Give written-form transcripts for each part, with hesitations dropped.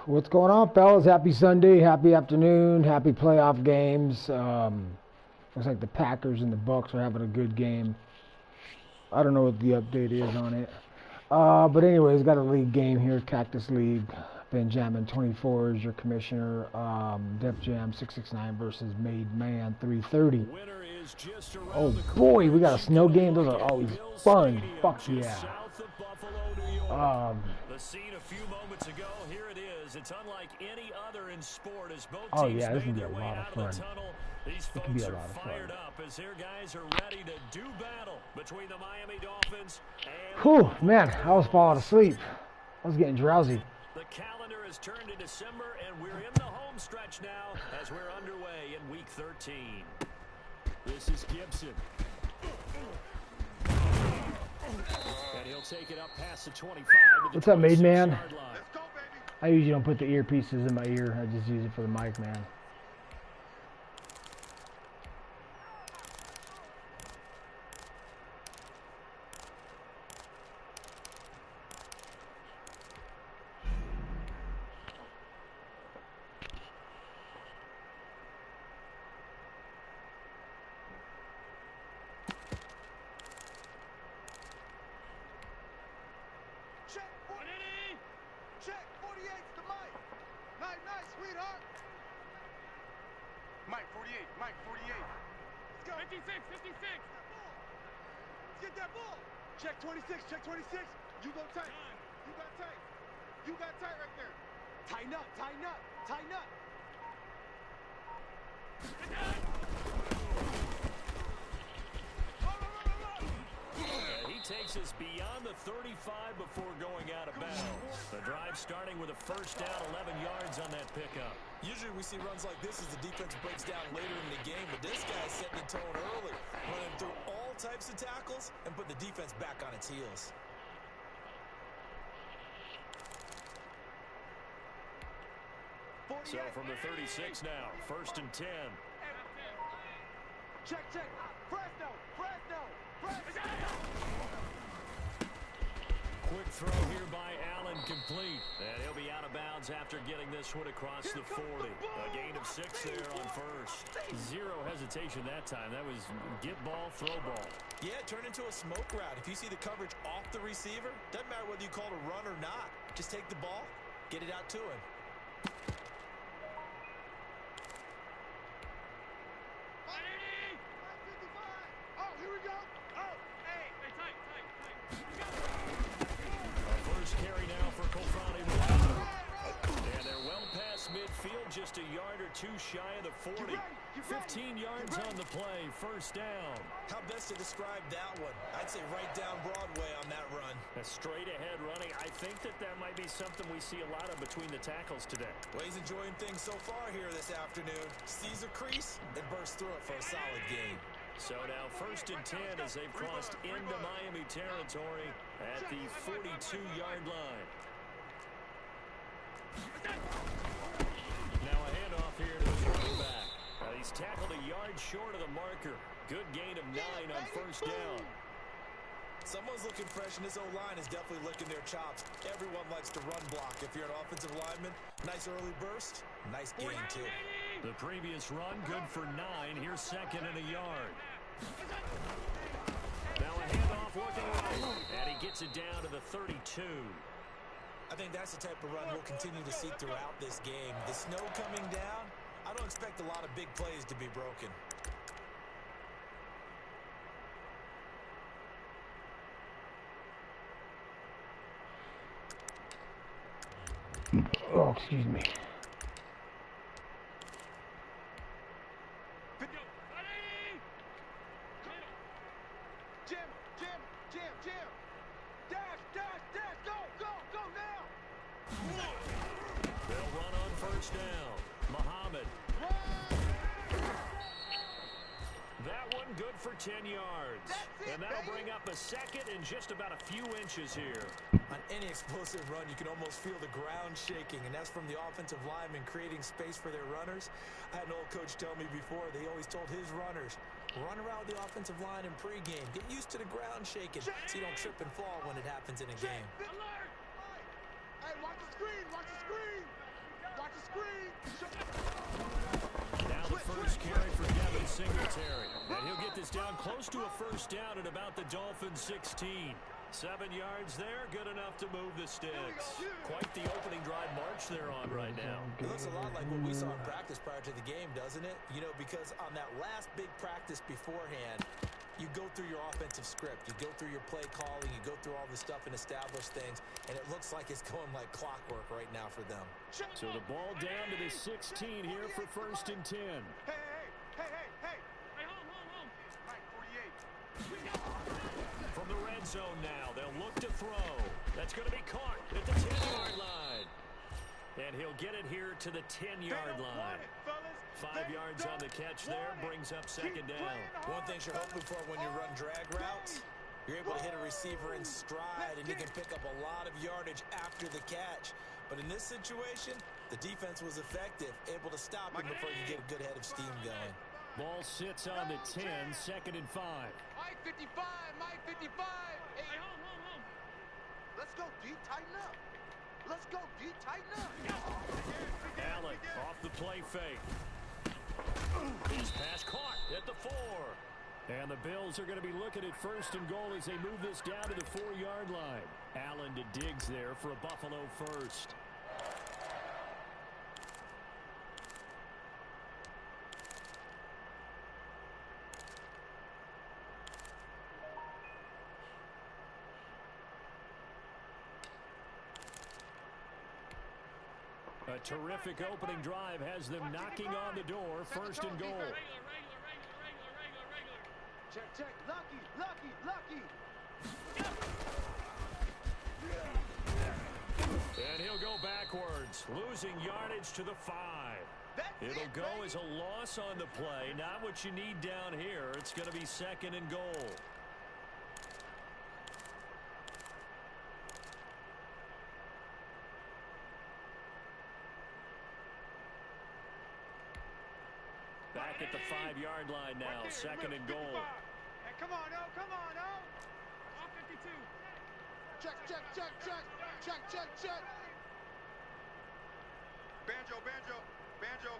What's going on, fellas? Happy Sunday, happy afternoon, happy playoff games. Looks like the Packers and the Bucks are having a good game. I don't know what the update is on it. But anyways, got a league game here, Cactus League. Defjam669 is your commissioner. Defjam669 versus Made Man 330. Oh boy, we got a snow game. Those are always fun. Fuck yeah. The scene a few moments ago, here it is. It's unlike any other in sport as both oh teams yeah, this can made be their a way lot out of fun. the tunnel. These It can be folks a lot are of fired fun. up as their guys are ready to do battle between the Miami Dolphins and Whew, man, I was falling asleep. I was getting drowsy. the calendar has turned to December, and we're in the home stretch now as we're underway in Week 13. This is Gibson. And he'll take it up past the 25. What's up, Made Man? I usually don't put the earpieces in my ear. I just use it for the mic, man. Check, 48's to Mike. Night, sweetheart. Mike 48, Mike 48. Let's go. 56. Let's get that ball. Check 26. You go tight. You got tight right there. Tighten up. He takes us beyond the 35 before going out of bounds. The drive starting with a first down, 11 yards on that pickup. Usually we see runs like this as the defense breaks down later in the game, but this guy's setting the tone early, running through all types of tackles and put the defense back on its heels. So from the 36 now, first and 10. Check. Fresno. Quick throw here by Allen, complete. And he'll be out of bounds after getting this one across the 40. A gain of 6 there on first. Zero hesitation that time. That was get ball, throw ball. Yeah, turn into a smoke route. If you see the coverage off the receiver, doesn't matter whether you call it a run or not. Just take the ball, get it out to him. Here we go. Hey, tight. First carry now for Colfani. And they're well past midfield, just a yard or two shy of the 40. 15 yards on the play, first down. How best to describe that one? I'd say right down Broadway on that run. A straight ahead running. I think that might be something we see a lot of between the tackles today. Well, he's enjoying things so far here this afternoon. Sees a crease and bursts through it for a solid gain. So now first and 10 as they've crossed into Miami territory at the 42-yard line. Now a handoff here to the running back. He's tackled a yard short of the marker. Good gain of 9 on first down. Someone's looking fresh, and this O-line is definitely licking their chops. Everyone likes to run block. If you're an offensive lineman, nice early burst, nice gain too. The previous run, good for 9. Here's second and a yard. Now a handoff looking right, and he gets it down to the 32. I think that's the type of run we'll continue to see throughout this game. The snow coming down, I don't expect a lot of big plays to be broken. Oh, excuse me. Jam. Dash. Go now. They'll run on first down. Muhammad. That one good for 10 yards. And that'll bring up a second in just about a few inches here. On any explosive run, you can almost feel the ground shaking, and that's from the offensive linemen creating space for their runners. I had an old coach tell me before, they always told his runners, run around the offensive line in pregame. Get used to the ground shaking so you don't trip and fall when it happens in a game. Hey, watch the screen. Singletary. And he'll get this down close to a first down at about the Dolphins' 16. 7 yards there, good enough to move the sticks. Quite the opening drive march they're on right now. It looks a lot like what we saw in practice prior to the game, doesn't it? You know, because on that last big practice beforehand, you go through your offensive script. You go through your play calling. You go through all this stuff and establish things. And it looks like it's going like clockwork right now for them. So the ball down to the 16 here for 1st and 10. Hey, home. Mike, 48. From the red zone now, they'll look to throw. That's going to be caught at the 10-yard line. And he'll get it here to the 10-yard line. 5 yards on the catch there, brings up 2nd down. One thing you're hoping for when you run drag routes, you're able to hit a receiver in stride, and you can pick up a lot of yardage after the catch. But in this situation, the defense was effective, able to stop him before you get a good head of steam going. Ball sits on the 10, 2nd and 5. Mike 55. Hey, home. Let's go, D. Tighten up. Allen off the play fake. His pass caught at the 4. And the Bills are going to be looking at 1st and goal as they move this down to the 4-yard line. Allen to Diggs there for a Buffalo first. A terrific opening drive has them knocking on the door. 1st and goal. Check. Lucky. And he'll go backwards, losing yardage to the 5. It'll go as a loss on the play. Not what you need down here. It's going to be 2nd and goal. Back at the 5-yard line now, 2nd and goal. Hey, come on, O. All 52. Check. Banjo.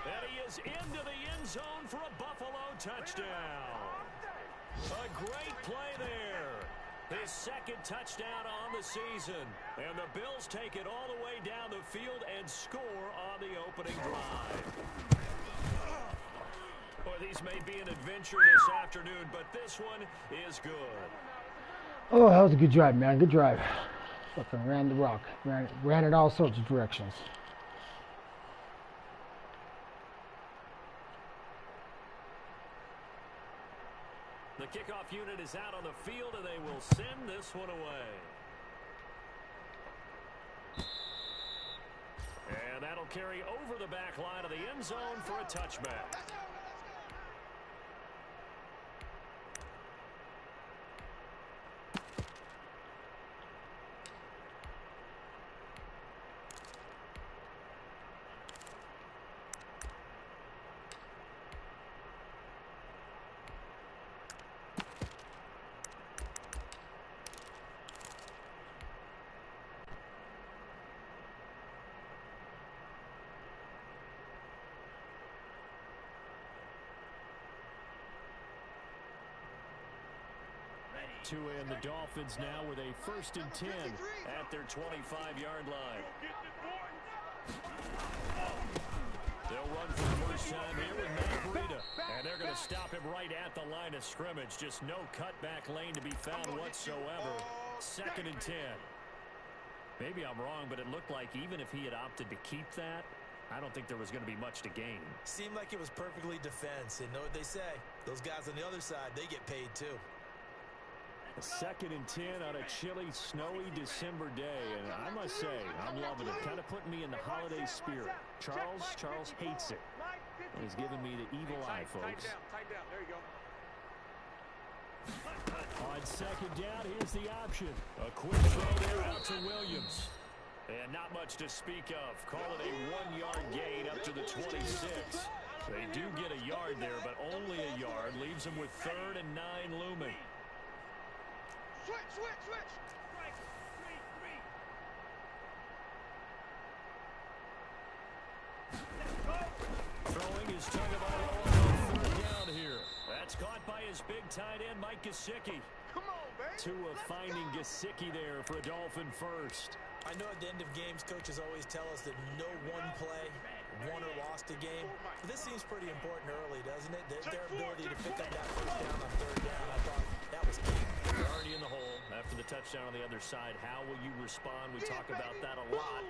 And he is into the end zone for a Buffalo touchdown. A great play there. His 2nd touchdown on the season. And the Bills take it all the way down the field and score on the opening drive. Well, these may be an adventure this afternoon, but this one is good. Oh, that was a good drive, man. Good drive. Fucking ran the rock. Ran it all sorts of directions. The kickoff unit is out on the field, and they will send this one away. And that'll carry over the back line of the end zone for a touchback. To end the Dolphins now with a 1st and 10 at their 25-yard line. They'll run for the first time here with Matt Breida. And they're going to stop him right at the line of scrimmage. Just no cutback lane to be found whatsoever. 2nd and 10. Maybe I'm wrong, but it looked like even if he had opted to keep that, I don't think there was going to be much to gain. Seemed like it was perfectly defense. And know what they say? Those guys on the other side, they get paid too. 2nd and 10 on a chilly, snowy December day, and I must say, I'm loving it. Kind of putting me in the holiday spirit. Charles hates it. He's giving me the evil eye, folks. Tight down. There you go. On 2nd down, here's the option. A quick throw there out to Williams. And not much to speak of. Call it a 1-yard gain up to the 26. They do get a yard there, but only a yard. Leaves them with 3rd and 9 looming. Switch. is Tagovailoa on third down here. That's caught by his big tight end, Mike Gesicki. Come on, baby. Tua finding Gesicki there for a Dolphin first. I know at the end of games, coaches always tell us that no one play won or lost a game. But this seems pretty important early, doesn't it? Their ability to pick up that first down on third down, I thought that was key. You're already in the hole after the touchdown on the other side. How will you respond? We talk about that a lot,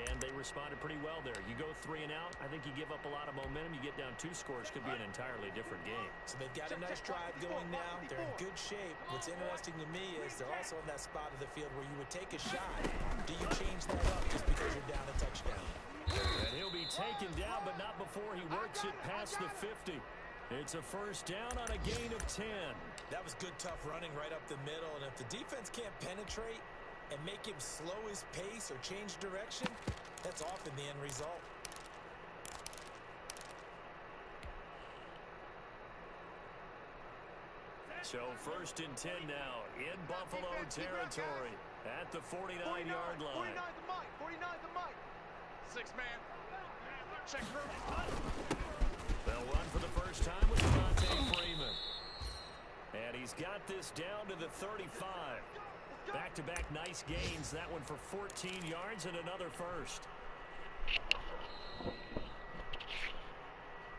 and they responded pretty well there. You go 3 and out, I think you give up a lot of momentum. You get down 2 scores, could be an entirely different game. So they've got a nice drive going now. They're in good shape. What's interesting to me is they're also in that spot of the field where you would take a shot. Do you change that up just because you're down a touchdown? And he'll be taken down, but not before he works it past the 50. It's a first down on a gain of 10. That was good, tough running right up the middle. And if the defense can't penetrate and make him slow his pace or change direction, that's often the end result. So first and 10 now in Buffalo territory at the 49-yard line. 49 to Mike. 49 to Mike. 6-man. Check through. They'll run for the first time with Devontae Freeman. And he's got this down to the 35. Back-to-back nice gains. That one for 14 yards and another first.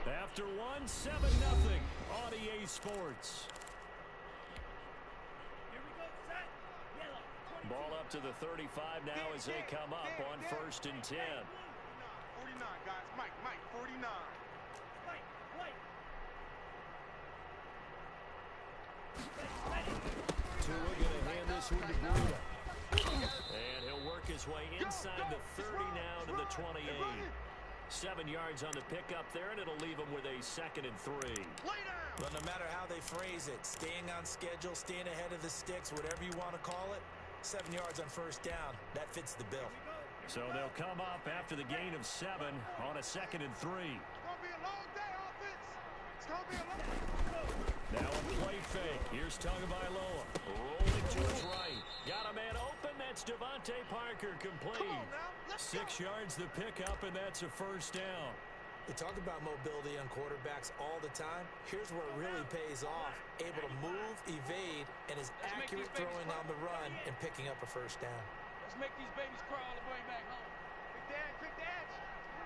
After one, 7-0 on EA Sports. Ball up to the 35 now as they come up on first and 10. 49, guys. Mike, 49. Tua gonna hand this one to Breida. And he'll work his way inside the 30 now to the 28. 7 yards on the pickup there, and it'll leave him with a 2nd and 3. But no matter how they phrase it, staying on schedule, staying ahead of the sticks, whatever you want to call it, 7 yards on first down, that fits the bill. So they'll come up after the gain of 7 on a 2nd and 3. It's going to be a long day, offense. It's going to be a long day. Now a play fake. Here's Tagovailoa rolling to his right. Got a man open. That's Devontae Parker complete. Come on now. Let's 6 yards the pickup, and that's a first down. They talk about mobility on quarterbacks all the time. Here's where it really pays off. Able to move, evade, and is accurate throwing on the run and picking up a first down. Let's make these babies crawl all the way back home. Quick dad.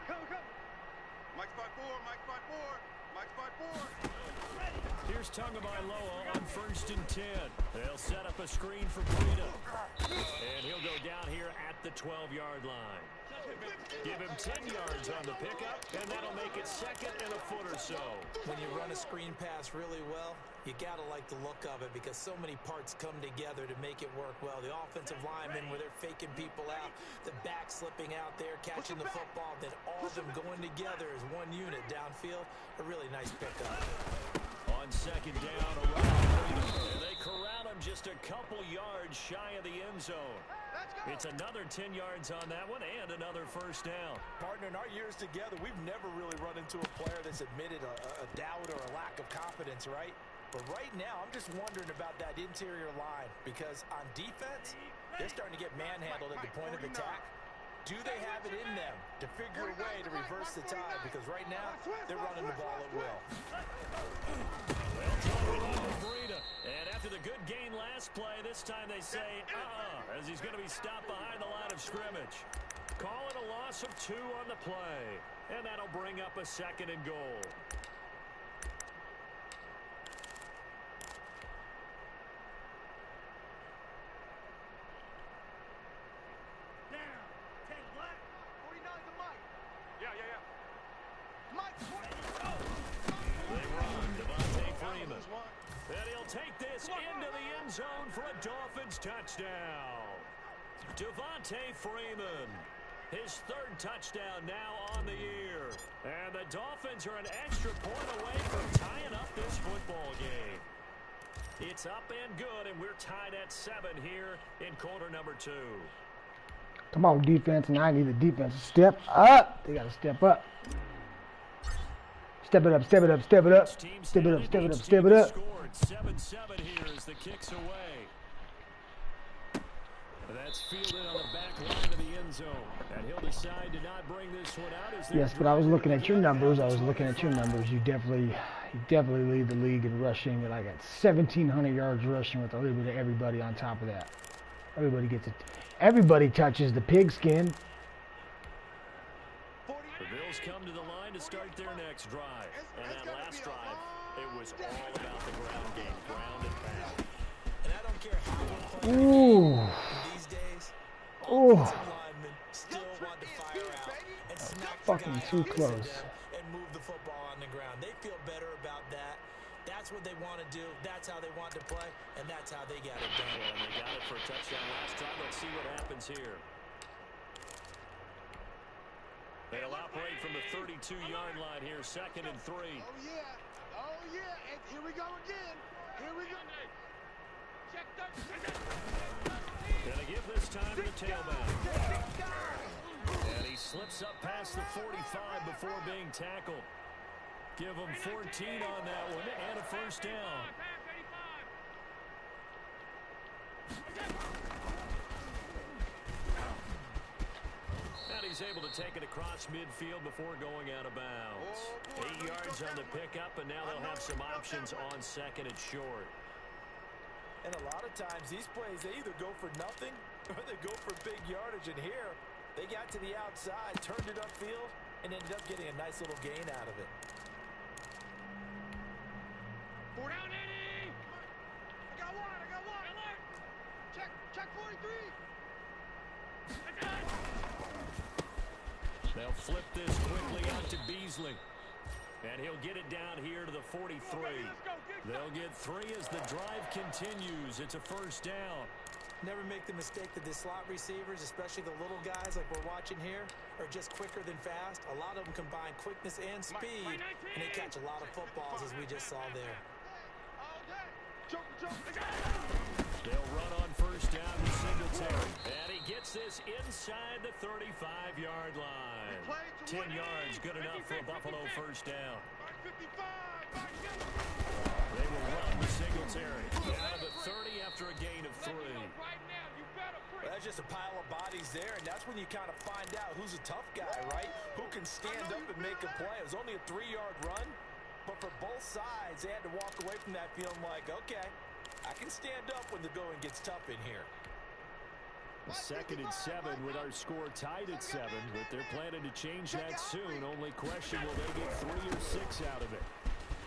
Come. Mike 5-4, Mike 5-4, Mike 5-4. Here's Tagovailoa on first and 10. They'll set up a screen for Breida. And he'll go down here at the 12-yard line. Give him 10 yards on the pickup, and that'll make it 2nd and a foot or so. When you run a screen pass really well, you got to like the look of it because so many parts come together to make it work well. The offensive linemen where they're faking people out, the back slipping out there, catching the football, then all of them going together as one unit downfield. A really nice pickup. On 2nd down, and they corral him just a couple yards shy of the end zone. It's another 10 yards on that one and another first down. Partner, in our years together, we've never really run into a player that's admitted a doubt or a lack of confidence, right? But right now, I'm just wondering about that interior line because on defense, they're starting to get manhandled at the point of attack. Do they have it in them to figure a way to reverse the tide? Because right now, they're running the ball at will. And after the good gain last play, this time they say, as he's going to be stopped behind the line of scrimmage. Call it a loss of 2 on the play. And that'll bring up a 2nd and goal. Take this into the end zone for a Dolphins touchdown. Devontae Freeman, his 3rd touchdown now on the year. And the Dolphins are an extra point away from tying up this football game. It's up and good, and we're tied at 7 here in quarter number 2. Come on, defense. Now I need the defense to step up. They got to step up. Step it up, step it up, step it up. Step it up, step it up, step it up. 7-7 here as the kick's away. That's fielded on the back line of the end zone. And he'll decide to not bring this one out. Yes, but I was looking at your numbers. You definitely lead the league in rushing. Like at 1,700 yards rushing with a little bit of everybody on top of that. Everybody gets it. Everybody touches the pigskin. The Bills come to the line to start their next drive. And that last drive, it was all about the ground game, ground and pound. And I don't care how we're playing Ooh. these days. Ooh. Offensive linemen still want to fire out and smack the Fucking guy too opposite close. them and move the football on the ground. They feel better about that. That's what they want to do. That's how they want to play, and that's how they got it done. And they got it for a touchdown last time. Let's see what happens here. They'll operate from the 32-yard line here, 2nd and 3. Oh, yeah. Oh, yeah. And here we go again. Here we go. Check that. Gonna give this time to the tailback. And he slips up past the 45 before being tackled. Give him 14 on that one and a first down. And he's able to take it across midfield before going out of bounds. 8 yards on the pickup, and now they'll have some options on 2nd and short. And a lot of times, these plays, they either go for nothing or they go for big yardage. And here, they got to the outside, turned it upfield, and ended up getting a nice little gain out of it. 4 down, Eddie. I got one. Check 43. They'll flip this quickly out to Beasley. And he'll get it down here to the 43. They'll get 3 as the drive continues. It's a first down. Never make the mistake that the slot receivers, especially the little guys like we're watching here, are just quicker than fast. A lot of them combine quickness and speed, and they catch a lot of footballs, as we just saw there. They'll run on first down with Singletary. And he gets this inside the 35-yard line. 10 yards, good enough for a Buffalo first down. They will run with Singletary. Down to the 30 after a gain of 3. Well, that's just a pile of bodies there, and that's when you kind of find out who's a tough guy, right? Who can stand up and make a play. It was only a 3-yard run, but for both sides, they had to walk away from that feeling like, okay, I can stand up when the going gets tough in here. 2nd and 7 with our score tied at 7, but they're planning to change that soon. Only question, will they get 3 or 6 out of it?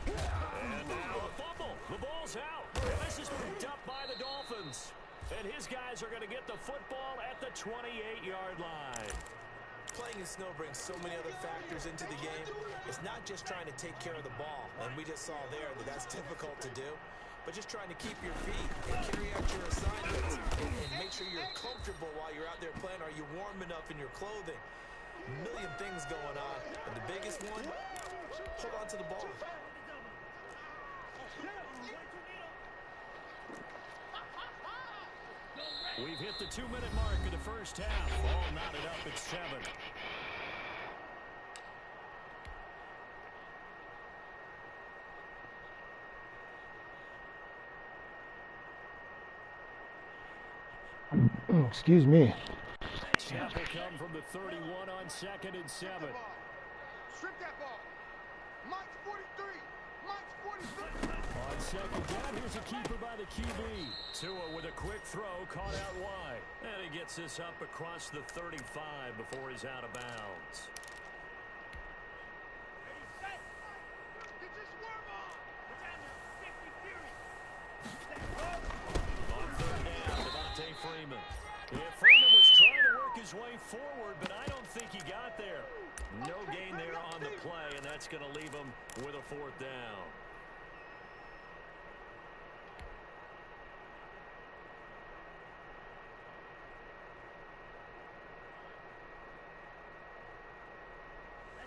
And now the fumble. The ball's out. And this is picked up by the Dolphins. And his guys are going to get the football at the 28-yard line. Playing in snow brings so many other factors into the game. It's not just trying to take care of the ball, and we just saw there that that's difficult to do, but just trying to keep your feet and carry out your assignments and make sure you're comfortable while you're out there playing. Are you warm enough in your clothing? A million things going on, and the biggest one, hold on to the ball. We've hit the 2-minute mark of the first half. All knotted up at 7. Excuse me. Snap will come from the 31 on 2nd and 7. Strip that ball. Mike's 43. Mike's 43. On 2nd down, here's a keeper by the QB. Tua with a quick throw, caught out wide. And he gets this up across the 35 before he's out of bounds. Get your swerve on. On 3rd down, Devontae Freeman. Yeah, Freeman was trying to work his way forward, but I don't think he got there. No gain there on the play, and that's going to leave him with a 4th down.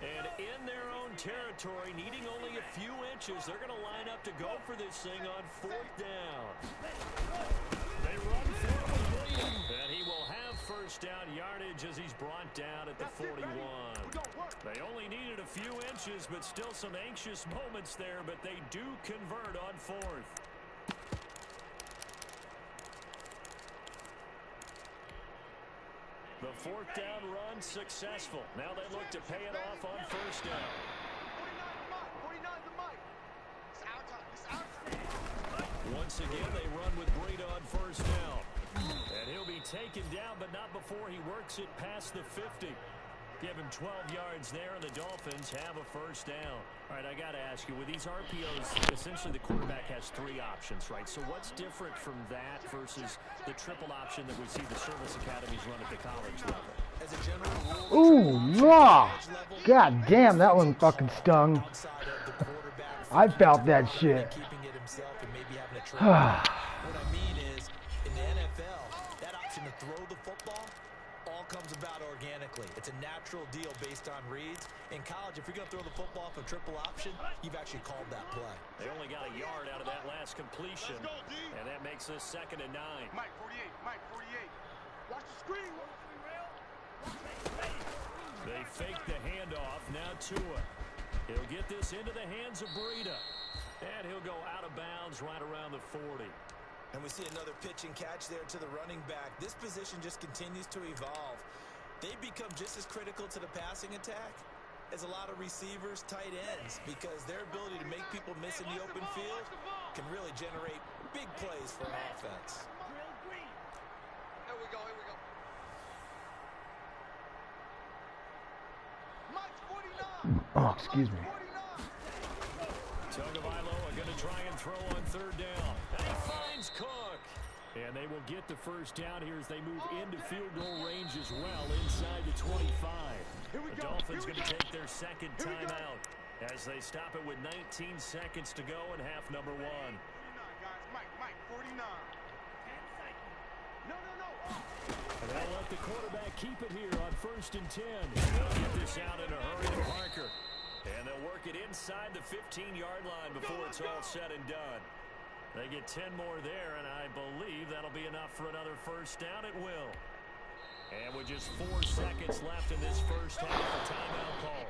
And in their own territory, needing only a few inches, they're going to line up to go for this thing on 4th down. They run forward, Williams, and he will have first down yardage as he's brought down at the 41. They only needed a few inches, but still some anxious moments there, but they do convert on 4th. The fourth down run successful. Now they look to pay it off on first down. 49's the mic. It's our time. It's our time. Once again, they run with Breida on first down. And he'll be taken down, but not before he works it past the 50. Give him 12 yards there, and the Dolphins have a first down. All right, I got to ask you, with these RPOs, essentially the quarterback has three options, right? So what's different from that versus the triple option that we see the service academies run at the college level? As a general rule, Ooh, yeah. God damn, that one fucking stung. I felt that shit. What I mean is, in the NFL, that option to throw the football all comes about organically. It's a natural deal based on reads. In college, if you're going to throw the football for triple option, you've actually called that play. They only got a yard out of that last completion, and that makes this 2nd and 9. Mike 48, Mike 48. Watch the screen. They fake the handoff. Now Tua. He'll get this into the hands of Breida. And he'll go out of bounds right around the 40. And we see another pitch and catch there to the running back. This position just continues to evolve. They become just as critical to the passing attack as a lot of receivers, tight ends, because their ability to make people miss in the open field can really generate big plays for an offense. Here we go, here we go. Mike's 49. Oh, excuse me. Tagovailoa are going to try and throw on third down. And he finds Cook. And they will get the first down here as they move into field goal range as well inside the 25. The Dolphins going to take their second timeout as they stop it with 19 seconds to go in half number 1. 49, guys. Mike 49. 10 seconds. No. And they'll let the quarterback keep it here on 1st and 10. They'll get this out in a hurry to Parker. And they'll work it inside the 15-yard line before it's all said and done. They get 10 more there, and I believe that'll be enough for another first down. It will. And with just 4 seconds left in this first half, a timeout call.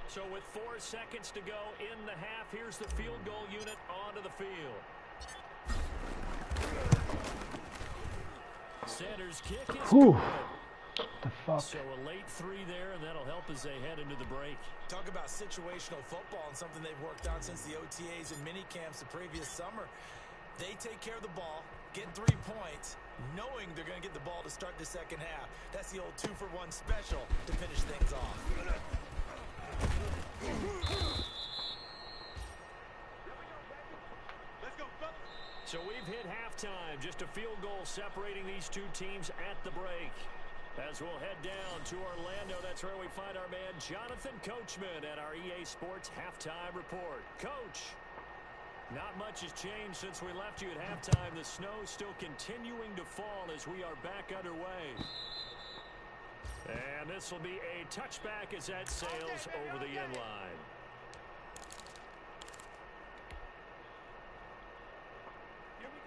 So with 4 seconds to go in the half, here's the field goal unit onto the field. Sanders' kick is good. The fuck? So a late 3 there, and that'll help as they head into the break. Talk about situational football and something they've worked on since the OTAs and mini camps the previous summer. They take care of the ball, get 3 points, knowing they're going to get the ball to start the second half. That's the old 2-for-1 special to finish things off. Let's go, fellas. So we've hit halftime. Just a field goal separating these two teams at the break. As we'll head down to Orlando, that's where we find our man Jonathan Coachman at our EA Sports Halftime Report. Coach, not much has changed since we left you at halftime. The snow still continuing to fall as we are back underway. And this will be a touchback as that sails over the end line.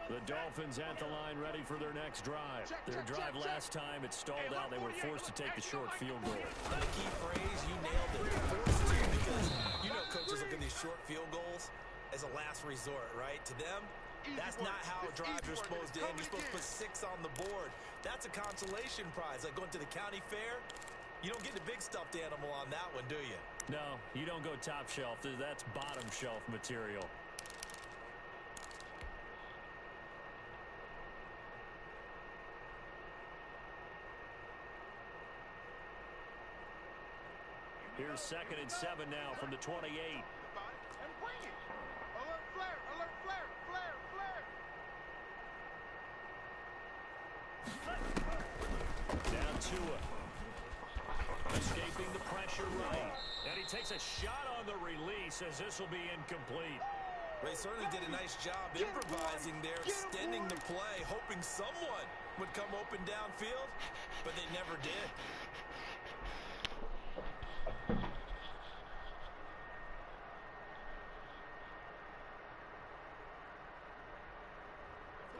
The Dolphins at the line ready for their next drive. Their drive last time, it stalled out. They were forced to take the short field goal. The key phrase, you nailed it. Forced to, because you know coaches look at these short field goals as a last resort, right? To them, that's not how drives are supposed to end. You're supposed to put 6 on the board. That's a consolation prize. Like going to the county fair, you don't get the big stuffed animal on that one, do you? No, you don't go top shelf. That's bottom shelf material. Here's 2nd and 7 now from the 28. And bring it. Alert flare, alert flare, flare, flare. Now Tua. Escaping the pressure right. And he takes a shot on the release as this will be incomplete. They certainly did a nice job improvising there, extending the play, hoping someone would come open downfield, but they never did.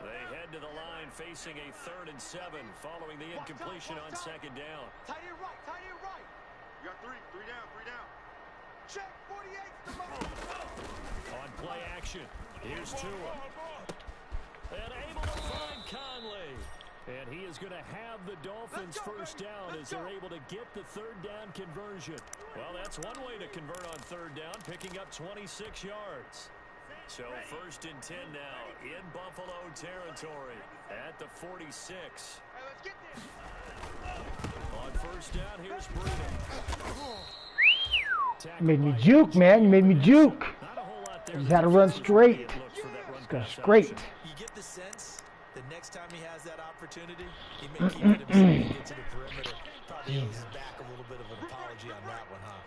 They head to the line facing a 3rd and 7 following the incompletion on 2nd down. Tight end right, tight end right. You got 3 down, 3 down. Check, 48's the money. On play action, here's Tua. And able to find Conley. And he is going to have the Dolphins first down as they're able to get the third down conversion. Well, that's one way to convert on third down, picking up 26 yards. So 1st and 10 now in Buffalo territory at the 46. Hey, let's get this. On first down, here's Breeden. Made me juke, man. You made me juke. You had to run straight. Let's go straight. You get the sense that next time he has that opportunity, he may keep it himself and get to the perimeter. Probably owes back a little bit of an apology on that one, huh?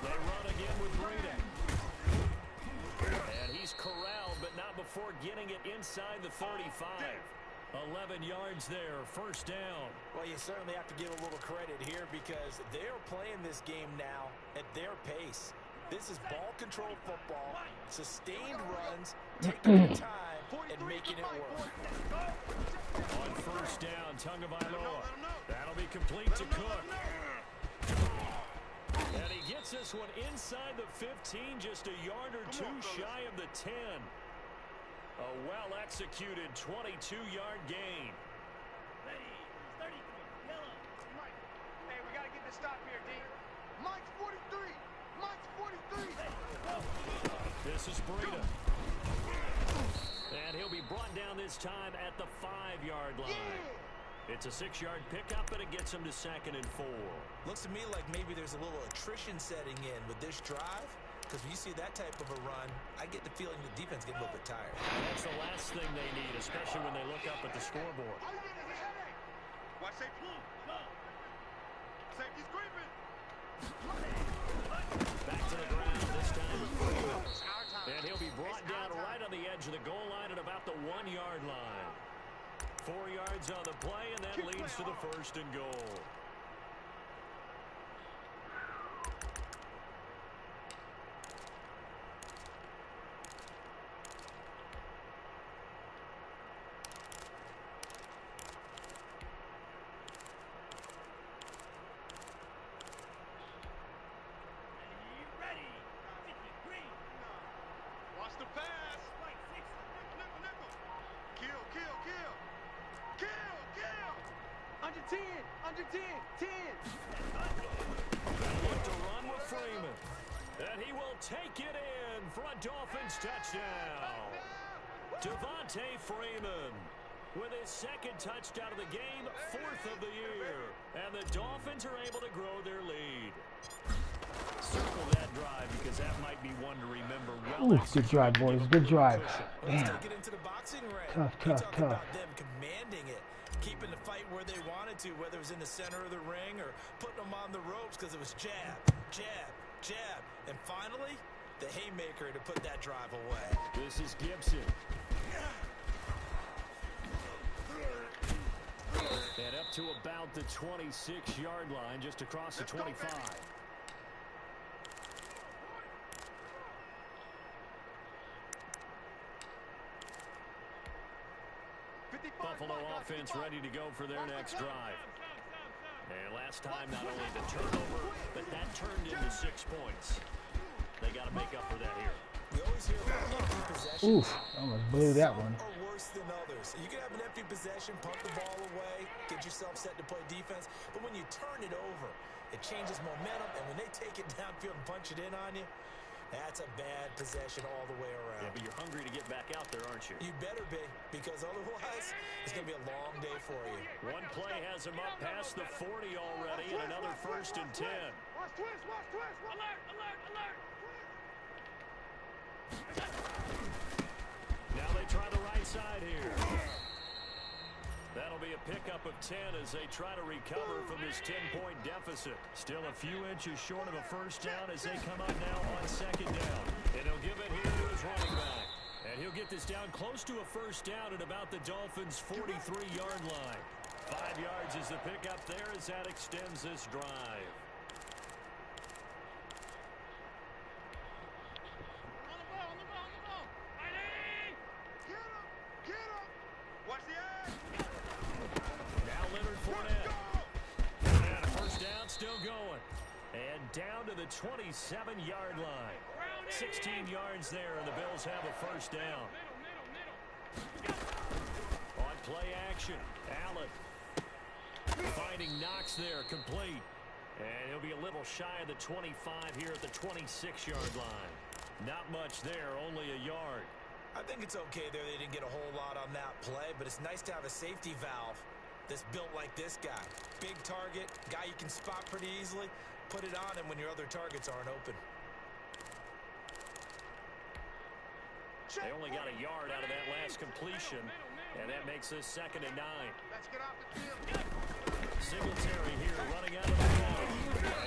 They run again with Breeden. And he's corralled, but not before getting it inside the 35. 11 yards there, first down. Well, you certainly have to give a little credit here because they're playing this game now at their pace. This is ball control football, sustained runs, taking your time and making it work. On first down, Tagovailoa. That'll be complete to Cook. And he gets this one inside the 15, just a yard or two shy of the 10. A well-executed 22-yard gain. Hey, we got to get this stop here, D. Mike's 43. Mike's 43. This is Breeden. And he'll be brought down this time at the 5-yard line. It's a 6-yard pickup, and it gets him to 2nd and 4. Looks to me like maybe there's a little attrition setting in with this drive. Because when you see that type of a run, I get the feeling the defense gets a little bit tired. That's the last thing they need, especially when they look up at the scoreboard. Watch safety. Safety's creeping. Back to the ground this time. And he'll be brought down right on the edge of the goal line at about the 1-yard line. 4 yards on the play, and that leads to the 1st and goal. Watch the pass. Nickel. Kill. Under 10. 10. Look to run with Freeman. And he will take it in for a Dolphins touchdown. Devontae Freeman with his 2nd touchdown of the game, 4th of the year. And the Dolphins are able to grow their lead. Circle that drive because that might be one to remember. Ooh, good drive, boys. Good drive. Let's Damn. take it into the boxing ring. Tough. About them commanding it, keeping the fight where they wanted to, whether it was in the center of the ring or putting them on the ropes because it was jab. And finally, the haymaker to put that drive away. This is Gibson. And up to about the 26-yard line, just across the 25. Buffalo offense ready to go for their next drive. And last time, not only the turnover, but that turned into 6 points. They got to make up for that here. We always hear about empty possessions. Oof, almost blew that one. Some are worse than others. You can have an empty possession, pump the ball away, get yourself set to play defense. But when you turn it over, it changes momentum. And when they take it downfield and punch it in on you, that's a bad possession all the way around. Yeah, but you're hungry to get back out there, aren't you? You better be, because otherwise, it's going to be a long day for you. One play has him up past the 40 already, and another 1st and 10. Watch twist. Alert. Now they try the right side here. That'll be a pickup of 10 as they try to recover from this 10-point deficit. Still a few inches short of a first down as they come up now on 2nd down. And he'll give it here to his running back. And he'll get this down close to a first down at about the Dolphins' 43-yard line. 5 yards is the pickup there as that extends this drive. On the ball. Ready? Get him. Watch the edge. Now Leonard Fournette. And a first down still going. And down to the 27-yard line. 16 yards there, and the Bills have a first down. On play action, Allen finding Knox there, complete. And he'll be a little shy of the 25 here at the 26-yard line. Not much there, only a yard. I think it's okay there. They didn't get a whole lot on that play, but it's nice to have a safety valve that's built like this guy. Big target, guy you can spot pretty easily. Put it on him when your other targets aren't open. They only got a yard out of that last completion, and that makes this 2nd and 9. Let's get off the field. Singletary here running out of the ball.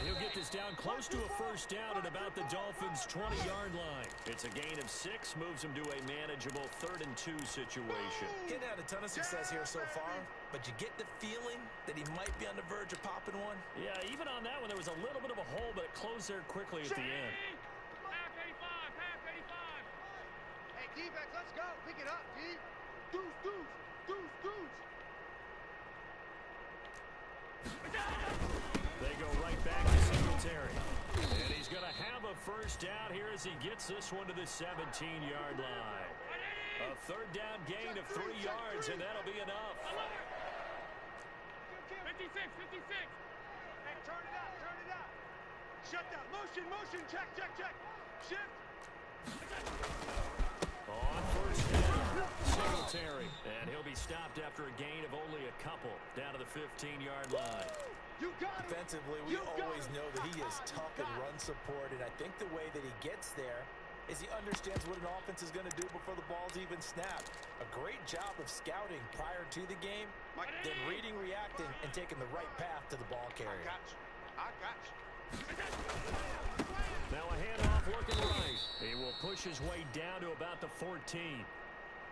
He'll get this down close to a first down at about the Dolphins' 20-yard line. It's a gain of 6, moves him to a manageable 3rd and 2 situation. Getting had a ton of success here so far, but you get the feeling that he might be on the verge of popping one. Yeah, even on that one, there was a little bit of a hole, but it closed there quickly at the end. Half 85, half 85. Hey, defense, let's go. Pick it up, D. Deuce, deuce, deuce, deuce. They go right back to Singletary. And he's going to have a first down here as he gets this one to the 17-yard line. A 3rd down gain of 3 yards, and that'll be enough. 56, 56. Hey, turn it up, turn it up. Shut down. Motion, motion. Check, check, check. Shift. On first down, Singletary. And he'll be stopped after a gain of only a couple down to the 15-yard line. You got it. Defensively, we always know that he is tough in run support, and I think the way that he gets there is he understands what an offense is going to do before the ball's even snapped. A great job of scouting prior to the game, then reading, reacting, and taking the right path to the ball carrier. I got you. Now a handoff looking right. He will push his way down to about the 14.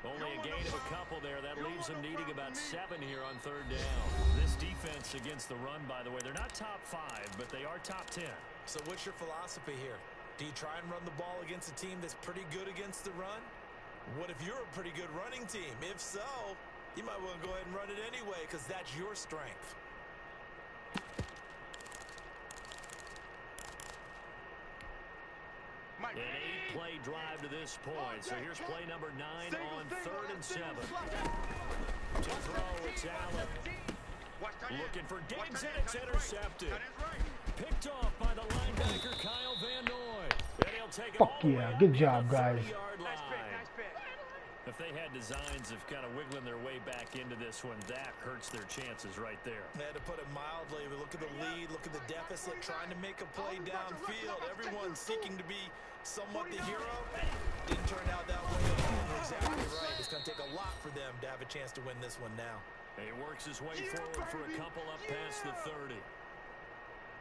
Only a gain of a couple there. That leaves him needing about 7 here on 3rd down. This defense against the run, by the way, they're not top 5, but they are top 10. So what's your philosophy here? Do you try and run the ball against a team that's pretty good against the run? What if you're a pretty good running team? If so, you might want to go ahead and run it anyway because that's your strength. An 8-play drive to this point. So here's play number 9 on 3rd and 7. To throw, it's Allen. Looking for Diggs, and it's intercepted. Picked off by the linebacker, Kyle Van Noy. And he'll take it all the way up Good to job, the guys. 30-yard line. Nice pick, nice pick. If they had designs of kind of wiggling their way back into this one, that hurts their chances right there. Man, to put it mildly, we look at the lead, look at the deficit, trying to make a play downfield. Everyone's seeking to be somewhat the hero. Didn't turn out that way at all. You're exactly right. It's going to take a lot for them to have a chance to win this one now. He works his way forward for a couple up past the 30.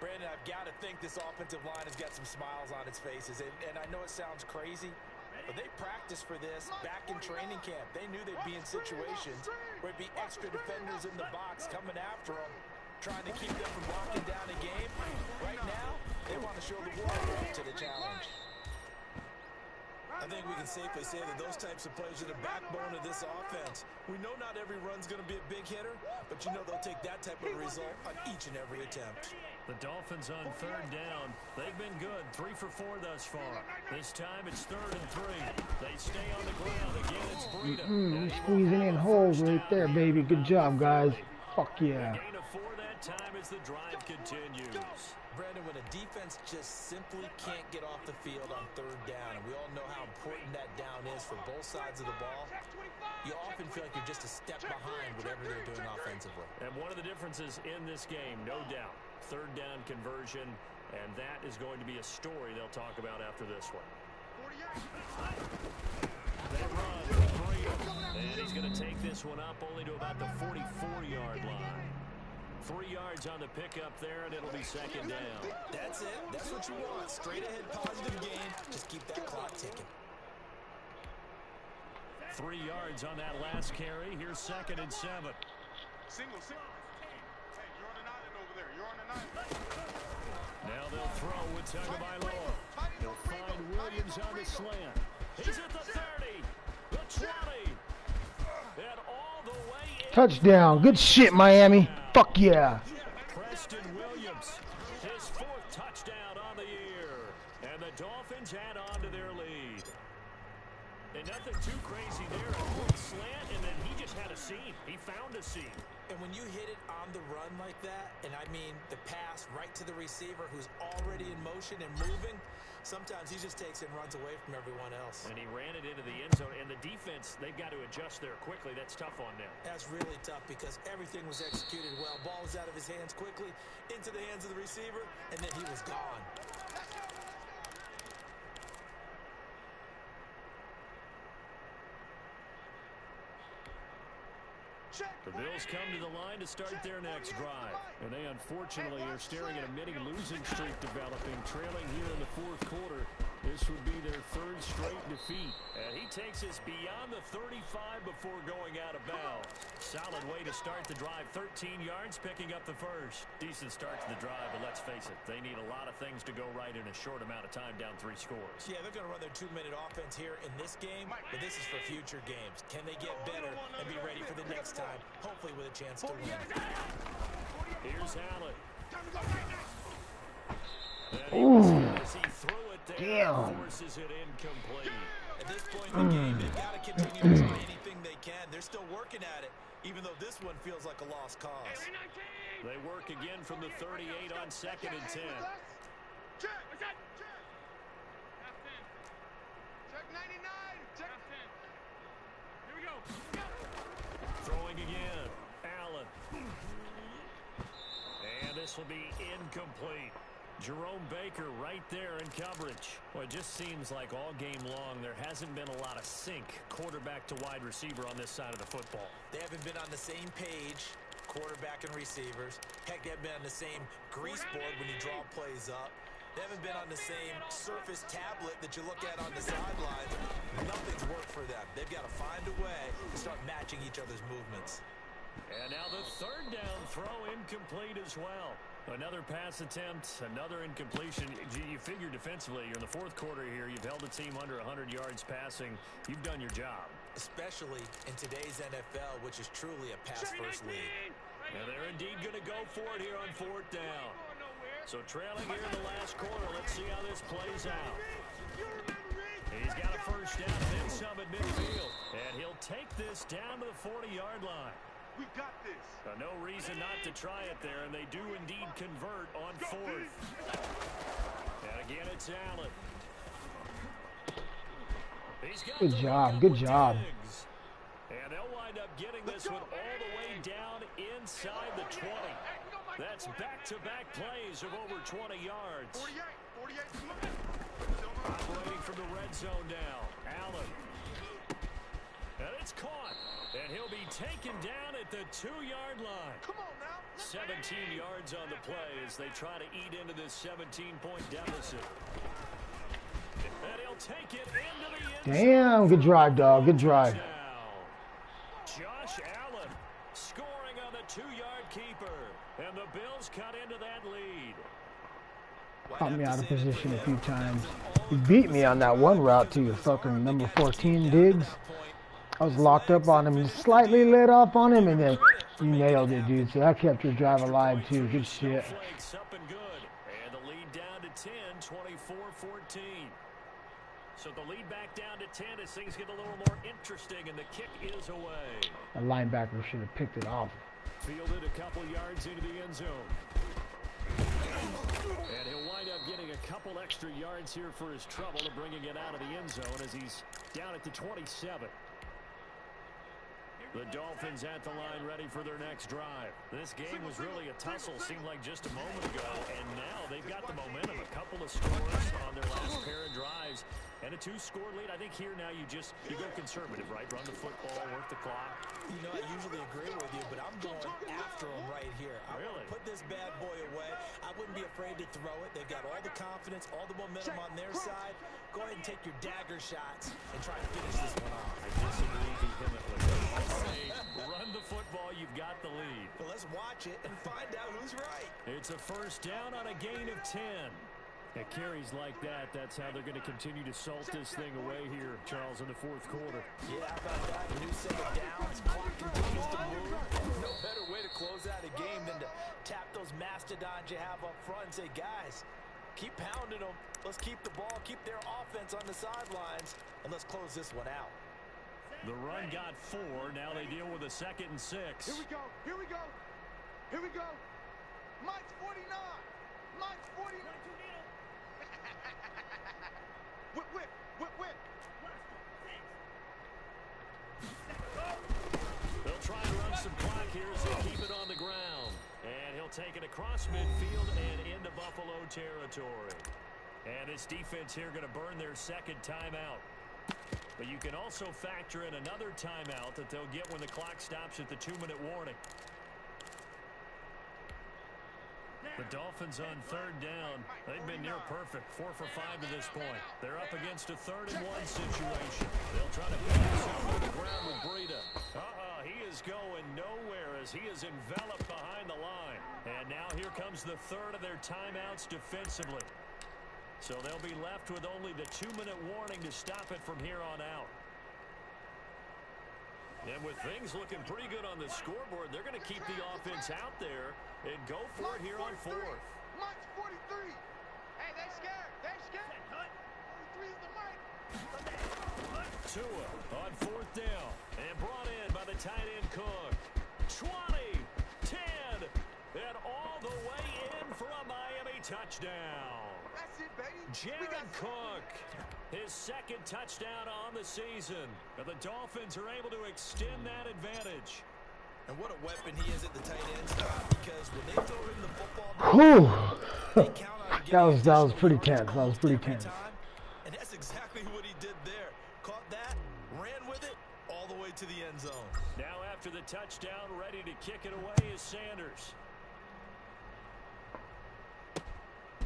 Brandon, I've got to think this offensive line has got some smiles on its faces. And I know it sounds crazy, but they practiced for this back in training camp. They knew they'd be in situations where it'd be extra defenders in the box coming after them, trying to keep them from locking down a game. Right now, they want to show the world up to the challenge. I think we can safely say that those types of plays are the backbone of this offense. We know not every run's going to be a big hitter, but you know they'll take that type of result on each and every attempt. The Dolphins on 3rd down. They've been good. 3 for 4 thus far. This time it's 3rd and 3. They stay on the ground. Again, it's Breida. Squeezing in holes right there, baby. Good job, guys. Fuck yeah. A gain of 4 that time as the drive continues. Brandon, when a defense just simply can't get off the field on 3rd down, and we all know how important that down is for both sides of the ball, you often feel like you're just a step behind whatever they're doing offensively. And one of the differences in this game, no doubt, 3rd down conversion, and that is going to be a story they'll talk about after this one. They run, and he's going to take this one up only to about the 44-yard line. 3 yards on the pickup there, and it'll be 2nd down. That's it. That's what you want. Straight ahead, positive gain. Just keep that clock ticking. 3 yards on that last carry. Here's 2nd and 7. Single. Hey, you're on an island over there. You're on an island. Now they'll throw with Tagovailoa. They'll find Williams on the slant. He's at the 30, the 20, and all the way in. Touchdown. Good shit, Miami. Fuck yeah. Preston Williams, his 4th touchdown on the year. And the Dolphins add on to their lead. And nothing too crazy there. A quick slant, and then he just had a seam. He found a seam. And when you hit it on the run like that, and I mean the pass right to the receiver who's already in motion and moving, sometimes he just takes it and runs away from everyone else. And he ran it into the end zone. And the defense, they've got to adjust there quickly. That's tough on them. That's really tough because everything was executed well. Ball was out of his hands quickly, into the hands of the receiver, and then he was gone. The Bills come to the line to start their next drive. And they unfortunately are staring at a mini losing streak developing, trailing here in the fourth quarter. This would be their third straight defeat. And he takes us beyond the 35 before going out of bounds. Solid way to start the drive. 13 yards, picking up the first. Decent start to the drive, but let's face it, they need a lot of things to go right in a short amount of time, down 3 scores. Yeah, they're going to run their 2-minute offense here in this game, but this is for future games. Can they get better and be ready for the next time, hopefully with a chance to win? Here's Allen. Ooh. He threw it there. Damn. Forces it incomplete. At this point in the game, they've got to continue to try anything they can. They're still working at it, even though this one feels like a lost cause. They work again from the 38 on 2nd and 10. Check 99. Check 10. Here we go. Throwing again. Allen. And this will be incomplete. Jerome Baker right there in coverage. Well, it just seems like all game long there hasn't been a lot of sync quarterback to wide receiver on this side of the football. They haven't been on the same page, quarterback and receivers. Heck, they haven't been on the same grease board when you draw plays up. They haven't been on the same Surface tablet that you look at on the sidelines. Nothing's worked for them. They've got to find a way to start matching each other's movements. And now the third down throw incomplete as well. Another pass attempt, another incompletion. You figure defensively, you're in the fourth quarter here. You've held the team under 100 yards passing. You've done your job. Especially in today's NFL, which is truly a pass-first league. And they're indeed going to go for it here on 4th down. So trailing here in the last quarter. Let's see how this plays out. He's got a first down, then some at midfield. And he'll take this down to the 40-yard line. We got this. No reason not to try it there, and they do indeed convert on 4th. And again, it's Allen. He's got Good job, good job. Diggs. And they'll wind up getting this one all the way down inside the 20. That's back-to-back plays of over 20 yards. 48. Operating from the red zone now. Allen. And it's caught. And he'll be taken down at the 2-yard line. Come on now. 17 yards on the play as they try to eat into this 17-point deficit. And he'll take it into the end zone. Damn, good drive, dog. Good drive. Josh Allen scoring on the 2-yard keeper. And the Bills cut into that lead. Caught me out of position a few times. He beat me on that one route too. Fucking number 14 Diggs. I was locked up on him, slightly lit off on him, and then you nailed it, dude. So that kept your drive alive too. Good shit. Up and good. And the lead down to 10, 24-14. So the lead back down to 10 as things get a little more interesting, and the kick is away. A linebacker should have picked it off. Fielded a couple yards into the end zone. And he'll wind up getting a couple extra yards here for his trouble and bringing it out of the end zone as he's down at the 27. The Dolphins at the line ready for their next drive. This game was really a tussle, seemed like just a moment ago, and now they've got the momentum. A couple of scores on their last pair of drives and a 2-score lead. I think here now you go conservative, right? Run the football, work the clock. You know, I usually agree with you, but I'm going after him right here. I want to put this bad boy away. I wouldn't be afraid to throw it. They've got all the confidence, all the momentum on their side. Go ahead and take your dagger shots and try to finish this one off. I disagree vehemently. I say run the football, you've got the lead. Well, let's watch it and find out who's right. It's a first down on a gain of 10. It carries like that. That's how they're going to continue to salt this thing away here, Charles, in the fourth quarter. Yeah, how about that? A new set of downs. Clock continues to move. No better way to close out a game than to tap those mastodons you have up front and say, guys, Keep pounding them. Let's keep the ball, keep their offense on the sidelines, and let's close this one out. The run got 4. Now they deal with a 2nd and 6. Here we go. Here we go. Here we go. Mike's 49. Mike's 49. Whip, whip, whip, whip. They'll try and run some clock here as they keep it on the ground. And he'll take it across midfield and into Buffalo territory. And this defense here going to burn their 2nd timeout. But you can also factor in another timeout that they'll get when the clock stops at the 2-minute warning. The Dolphins on 3rd down. They've been near perfect. 4 for 5 to this point. They're up against a 3rd and 1 situation. They'll try to put himself on the ground with Breida. He is going nowhere as he is enveloped behind the line. And now here comes the 3rd of their timeouts defensively. So they'll be left with only the 2-minute warning to stop it from here on out. And with things looking pretty good on the scoreboard, they're going to keep the offense out there and go for it here on 4th. Mike's 43. Hey, they scared. They scared. 43 is the Mike. Tua on 4th down and brought in by the tight end Cook. 20, 10, and all the way in for a Miami touchdown. That's it, baby. Jared Cook, his 2nd touchdown on the season. And the Dolphins are able to extend that advantage. And what a weapon he is at the tight end spot, because when they throw him the football, they count on him that was pretty tense. That was pretty tense. And that's exactly what he did there. Caught that, ran with it, all the way to the end zone. Now after the touchdown, ready to kick it away is Sanders.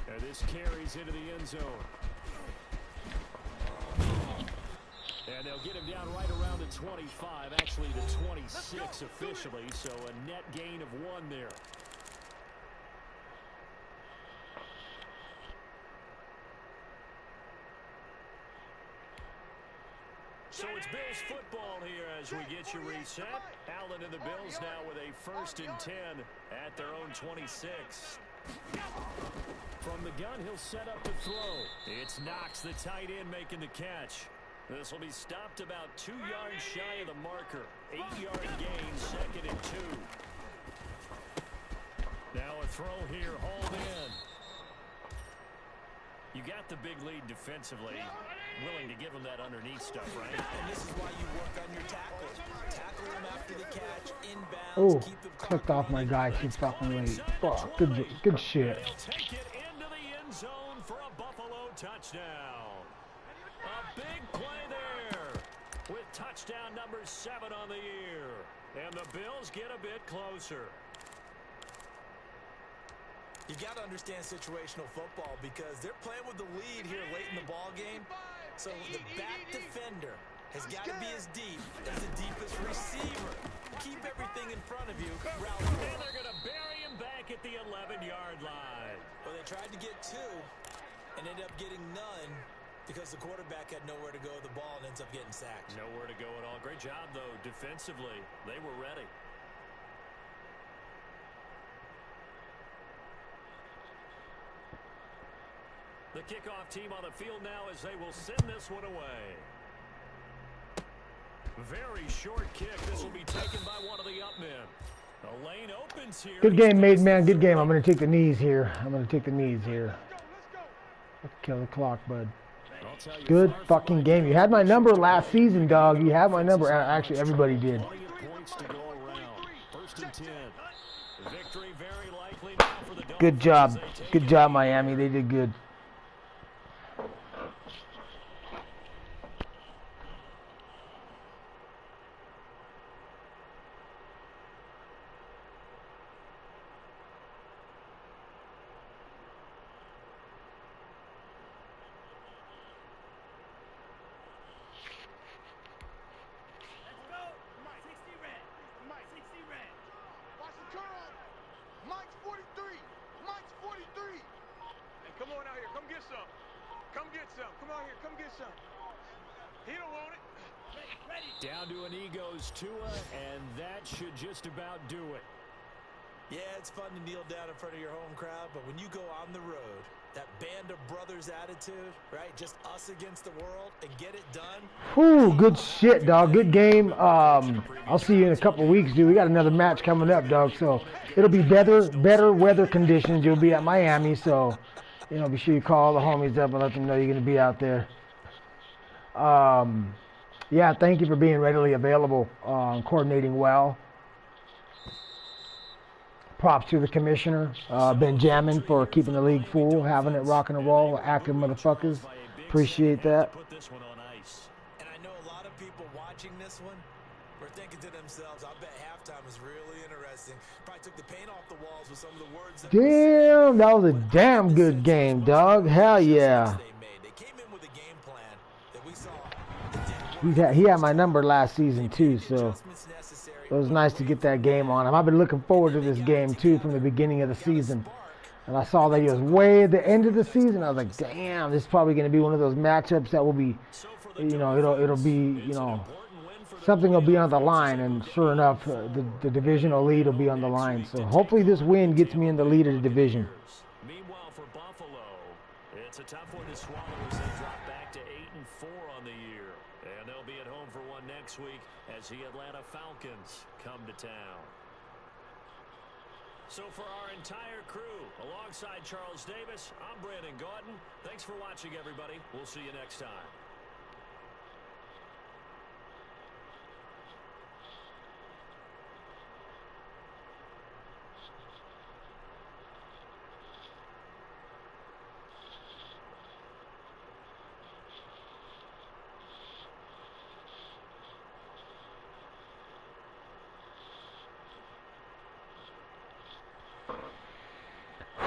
And this carries into the end zone. And they'll get him down right around the 25, actually the 26 officially, so a net gain of 1 there. So it's Bills football here as we get you reset. Allen and the Bills now with a 1st and 10 at their own 26. From the gun, he'll set up the throw. It's Knox, the tight end, making the catch. This will be stopped about 2 yards shy of the marker. 8-yard gain, 2nd and 2. Now a throw here, hauled in. You got the big lead defensively. Willing to give him that underneath stuff, right? And this is why you work on your tackles. Tackle him after the catch, inbounds, Oh, keep him clicked off my guy. Too fucking late. Fuck, good shit. They'll take it into the end zone for a Buffalo touchdown. A big play there with touchdown number 7 on the year. And the Bills get a bit closer. You got to understand situational football because they're playing with the lead here late in the ball game. So the back defender has got to be as deep as the deepest receiver. Keep everything in front of you. And they're going to bury him back at the 11-yard line. Well, they tried to get 2 and ended up getting none because the quarterback had nowhere to go with the ball and ends up getting sacked. Nowhere to go at all. Great job, though, defensively. They were ready. The kickoff team on the field now as they will send this one away. Very short kick. This will be taken by one of the up men. The lane opens here. Good game, made man. Good game. I'm going to take the knees here. Let's kill the clock, bud. Good fucking game. You had my number last season, dog. You had my number. Actually, everybody did. Good job. Good job, Miami. They did good. Down to an E goes Tua, and that should just about do it. Yeah, it's fun to kneel down in front of your home crowd, but when you go on the road, That band of brothers attitude, right? Just us against the world and get it done. Whew, good shit, dog. Good game. I'll see you in a couple weeks, dude. We got another match coming up, dog. So it'll be better weather conditions. You'll be at Miami, so be sure you call the homies up and let them know you're gonna be out there. Yeah, thank you for being readily available, coordinating well. Props to the commissioner, Benjamin, for keeping the league full, having it rocking and roll, active motherfuckers. Appreciate that. And I know a lot of people watching this one were thinking to themselves, I bet halftime was really interesting. Probably took the paint off the walls with some of the words that Damn, that was a damn good game, dog. Hell yeah. They came in with a game plan that we saw. He had my number last season too, so it was nice to get that game on him. I've been looking forward to this game too from the beginning of the season. And I saw that he was way at the end of the season. I was like, damn, this is probably going to be one of those matchups that will be, it'll be, something will be on the line. And sure enough, the divisional lead will be on the line. So hopefully this win gets me in the lead of the division. Meanwhile, for Buffalo, it's a tough one to swallow as they drop back to 8-4 on the year. And they'll be at home for one next week as the Atlanta Falcons come to town. So for our entire crew, alongside Charles Davis, I'm Brandon Gauton. Thanks for watching, everybody. We'll see you next time.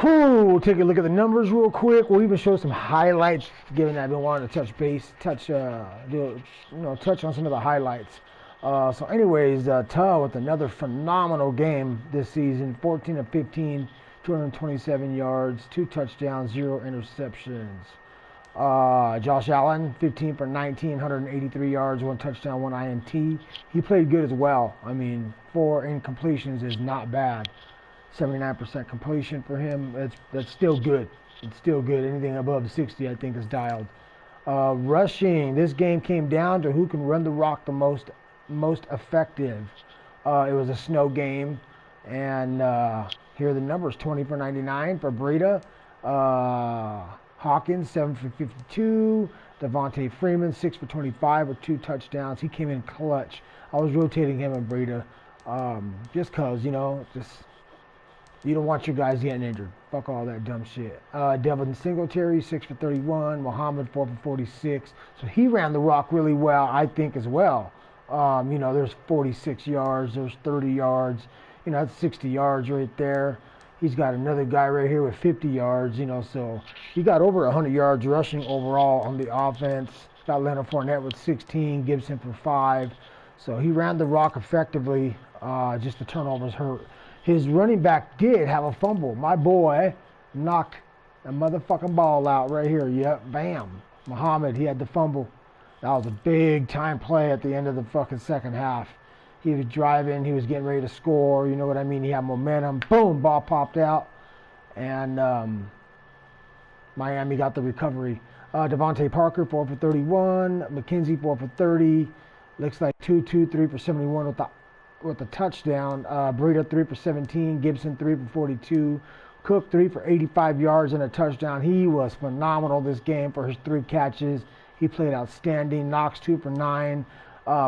We'll take a look at the numbers real quick. We'll even show some highlights, given that I've been wanting to touch on some of the highlights. So anyways, Tuh with another phenomenal game this season, 14 of 15, 227 yards, 2 touchdowns, 0 interceptions. Josh Allen, 15 for 19, 183 yards, 1 touchdown, 1 INT. He played good as well. I mean, 4 incompletions is not bad. 79% completion for him. That's still good. It's still good. Anything above 60, I think, is dialed. Rushing. This game came down to who can run the rock the most effective. It was a snow game, and here are the numbers: 20 for 99 for Breida. Hawkins 7 for 52. Devontae Freeman 6 for 25 with 2 touchdowns. He came in clutch. I was rotating him and Breida, just cause you don't want your guys getting injured. Fuck all that dumb shit. Devin Singletary, 6 for 31. Muhammad, 4 for 46. So he ran the rock really well, I think, as well. There's 46 yards. There's 30 yards. That's 60 yards right there. He's got another guy right here with 50 yards, so he got over 100 yards rushing overall on the offense. Got Leonard Fournette with 16, Gibson for 5. So he ran the rock effectively. Just the turnovers hurt. His running back did have a fumble. My boy knocked a motherfucking ball out right here. Yep, bam. Muhammad, he had the fumble. That was a big time play at the end of the fucking second half. He was driving. He was getting ready to score. You know what I mean? He had momentum. Boom, ball popped out. And Miami got the recovery. Devontae Parker, 4 for 31. McKenzie, 4 for 30. Looks like 3 for 71 with the touchdown. Breida 3 for 17, Gibson 3 for 42, Cook 3 for 85 yards and a touchdown. He was phenomenal this game for his 3 catches. He played outstanding. Knox 2 for 9,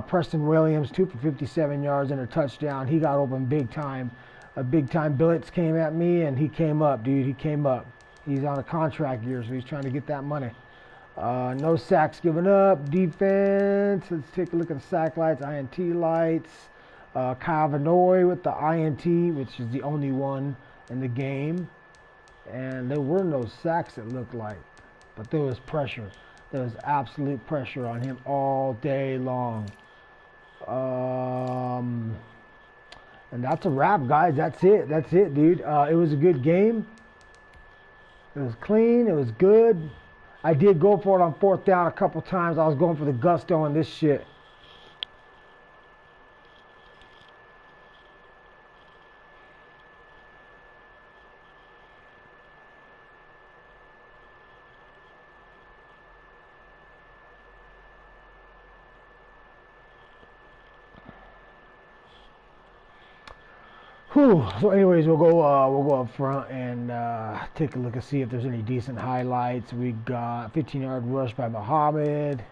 Preston Williams 2 for 57 yards and a touchdown. He got open big time. A big time blitz came at me and he came up, dude. He came up. He's on a contract year, so he's trying to get that money. No sacks given up. Defense. Let's take a look at the sack lights, INT lights. Kyle Vanoy with the INT, which is the only one in the game. And there were no sacks, it looked like. But there was pressure. There was absolute pressure on him all day long. And that's a wrap, guys. That's it. That's it, dude. It was a good game. It was clean. It was good. I did go for it on 4th down a couple times. I was going for the gusto and this shit. Whew. So anyways, we'll go up front and take a look and see if there's any decent highlights. We got 15-yard rush by Muhammad.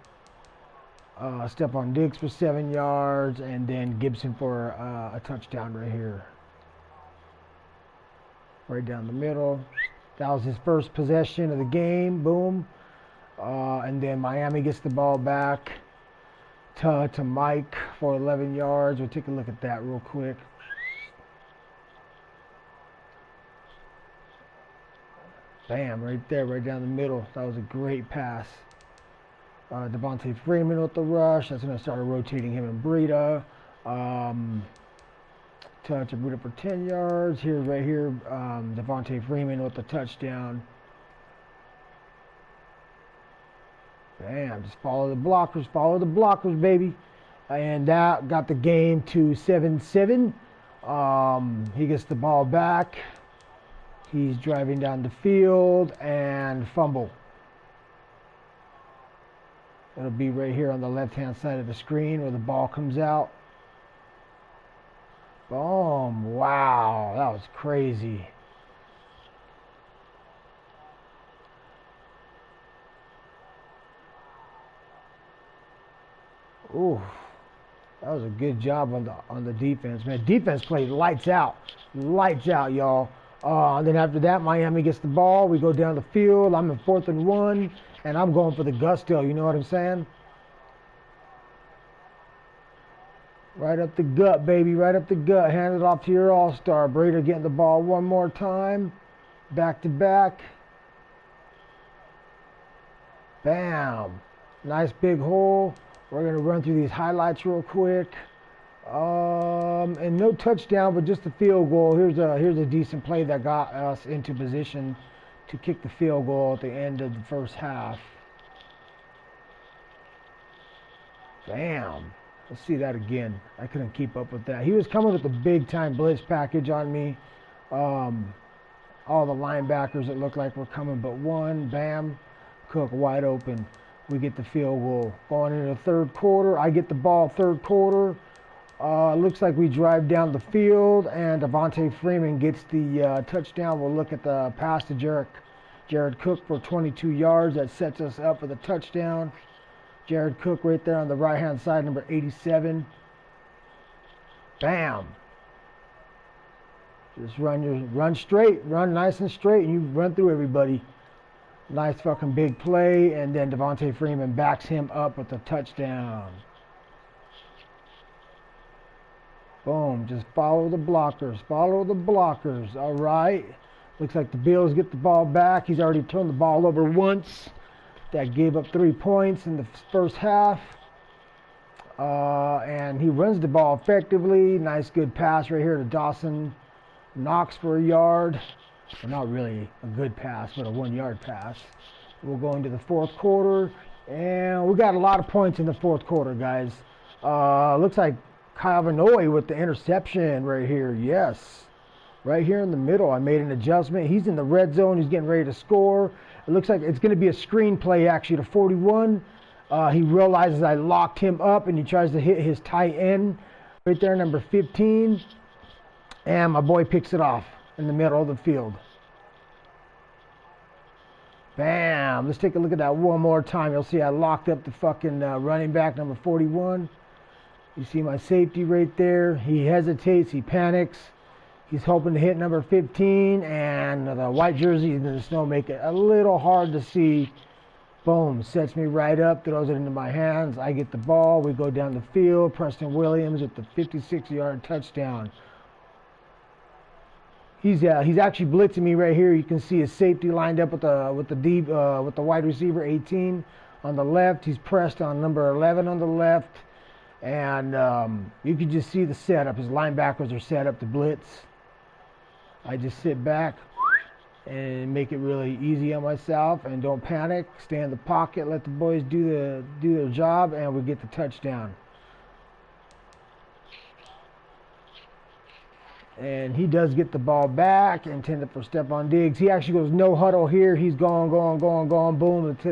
Stephon Diggs for 7 yards, and then Gibson for a touchdown right here. Right down the middle. That was his first possession of the game. Boom. And then Miami gets the ball back to Mike for 11 yards. We'll take a look at that real quick. Bam, right there, right down the middle. That was a great pass. Devontae Freeman with the rush. That's when I started rotating him and Breida. Touch of Breida for 10 yards. Here's right here, Devontae Freeman with the touchdown. Bam, just follow the blockers, baby. And that got the game to 7-7. He gets the ball back. He's driving down the field and fumble. It'll be right here on the left-hand side of the screen where the ball comes out. Boom. Wow, that was crazy. Ooh, that was a good job on the defense, man. Defense played lights out, y'all. And then after that, Miami gets the ball. We go down the field. I'm in 4th and 1, and I'm going for the gusto. You know what I'm saying? Right up the gut, baby. Right up the gut. Hand it off to your all-star. Breida getting the ball one more time. Back to back. Bam. Nice big hole. We're going to run through these highlights real quick. And no touchdown, but just a field goal. Here's a decent play that got us into position to kick the field goal at the end of the first half. Bam. Let's see that again. I couldn't keep up with that. He was coming with a big-time blitz package on me. All the linebackers, it looked like were coming but one. Bam. Cook wide open. We get the field goal. Going into the third quarter, I get the ball third quarter. Looks like we drive down the field, and Devontae Freeman gets the touchdown. We'll look at the pass to Jared Cook for 22 yards. That sets us up for the touchdown. Jared Cook right there on the right-hand side, number 87. Bam. Just run straight, run nice and straight, and you run through everybody. Nice fucking big play, and then Devontae Freeman backs him up with a touchdown. Boom, just follow the blockers, all right. Looks like the Bills get the ball back. He's already turned the ball over once. That gave up 3 points in the first half. And he runs the ball effectively. Nice good pass right here to Dawson Knox for a yard. Well, not really a good pass, but a 1-yard pass. We'll go into the fourth quarter. And we got a lot of points in the fourth quarter, guys. Looks like Kyle Vanoy with the interception right here. Yes. Right here in the middle. I made an adjustment. He's in the red zone. He's getting ready to score. It looks like it's going to be a screen play actually to 41. He realizes I locked him up and he tries to hit his tight end right there, number 15. And my boy picks it off in the middle of the field. Bam. Let's take a look at that one more time. You'll see I locked up the fucking running back, number 41. You see my safety right there. He hesitates. He panics. He's hoping to hit number 15, and the white jersey in the snow make it a little hard to see. Boom, sets me right up, throws it into my hands. I get the ball. We go down the field. Preston Williams with the 56-yard touchdown. He's actually blitzing me right here. You can see his safety lined up with the wide receiver 18 on the left. He's pressed on number 11 on the left, and you can just see the setup. His linebackers are set up to blitz. I just sit back and make it really easy on myself and don't panic. Stay in the pocket, let the boys do their job, and we get the touchdown. And he does get the ball back, intended for Stephon Diggs. He actually goes no huddle here. He's going, boom. Let's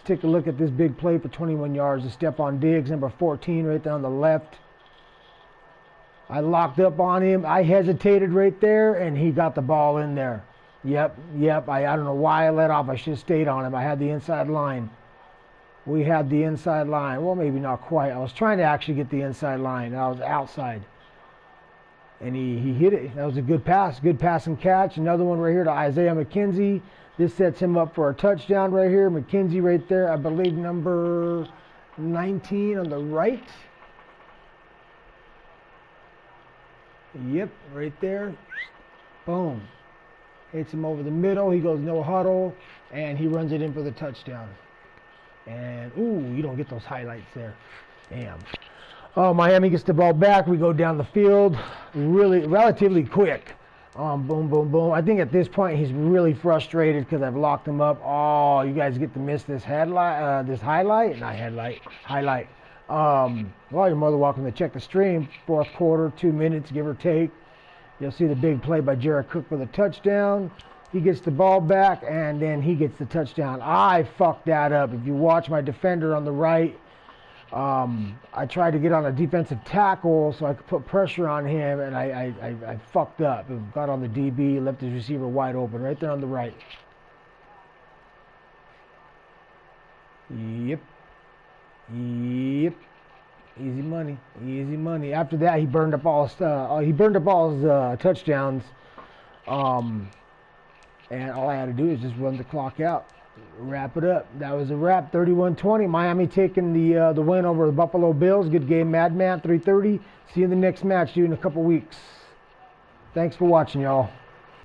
take a look at this big play for 21 yards to Stephon Diggs, number 14 right there on the left. I locked up on him. I hesitated right there, and he got the ball in there. Yep. I don't know why I let off. I should have stayed on him. I had the inside line. We had the inside line. Well, maybe not quite. I was trying to actually get the inside line. I was outside. And he hit it. That was a good pass. Good pass and catch. Another one right here to Isaiah McKenzie. This sets him up for a touchdown right here. McKenzie right there. I believe number 19 on the right. Yep, right there. Boom. Hits him over the middle. He goes no huddle. And he runs it in for the touchdown. And, ooh, you don't get those highlights there. Damn. Miami gets the ball back. We go down the field relatively quick. Boom, boom, boom. I think at this point he's really frustrated because I've locked him up. Oh, you guys get to miss this highlight. Well, you're more than welcome to check the stream. Fourth quarter, 2 minutes, give or take. You'll see the big play by Jared Cook for the touchdown. He gets the ball back, and then he gets the touchdown. I fucked that up. If you watch my defender on the right, I tried to get on a defensive tackle so I could put pressure on him, and I fucked up. It got on the DB, left his receiver wide open right there on the right. Yep. Easy money. After that, he burned up all his touchdowns. And all I had to do is just run the clock out, wrap it up. That was a wrap. 31-20. Miami taking the win over the Buffalo Bills. Good game, Madman. 3:30. See you in the next match, dude, in a couple weeks. Thanks for watching, y'all.